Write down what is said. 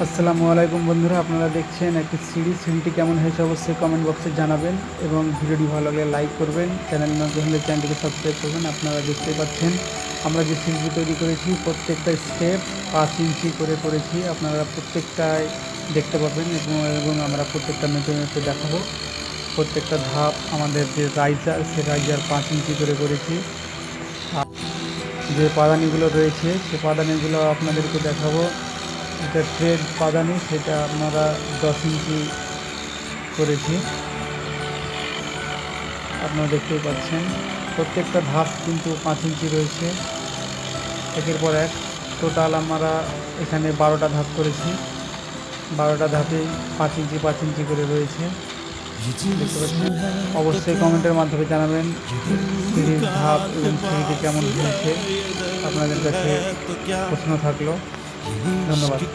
আসসালামু আলাইকুম বন্ধুরা, আপনারা দেখছেন একটি সিঁড়িটি কেমন হয়েছে অবশ্যই কমেন্ট বক্সে জানাবেন এবং ভিডিওটি ভালো লাগলে লাইক করবেন। চ্যানেল নতুন হলে চ্যানেলটিকে সাবস্ক্রাইব করবেন। আপনারা দেখতেই পাচ্ছেন আমরা যে সিঁড়িটি তৈরি করেছি প্রত্যেকটা স্টেপ 5 ইঞ্চি করে করেছি। আপনারা প্রত্যেকটাই দেখতে পাবেন এবং আমরা প্রত্যেকটা মেপে মেপে দেখাবো। প্রত্যেকটা ধাপ আমাদের যে রাইজার সে রাইজার 5 ইঞ্চি করে করেছি। আর যে পাদানিগুলো রয়েছে সে পাদানিগুলো আপনাদেরকে দেখাবো। এটা থ্রেড পাদানি, সেটা আপনারা 10 ইঞ্চি করেছি। আপনারা দেখতেই পাচ্ছেন প্রত্যেকটা ধাপ কিন্তু 5 ইঞ্চি রয়েছে, একের পর এক। টোটাল আমরা এখানে 12টা ধাপ করেছি। 12টা ধাপেই 5 ইঞ্চি 5 ইঞ্চি করে রয়েছে, দেখতে পাচ্ছেন। অবশ্যই কমেন্টের মাধ্যমে জানাবেন সিঁড়ির ধাপ এবং সিঁড়িটি কেমন হয়েছে। আপনাদের কাছে প্রশ্ন থাকলো। ধন্যবাদ।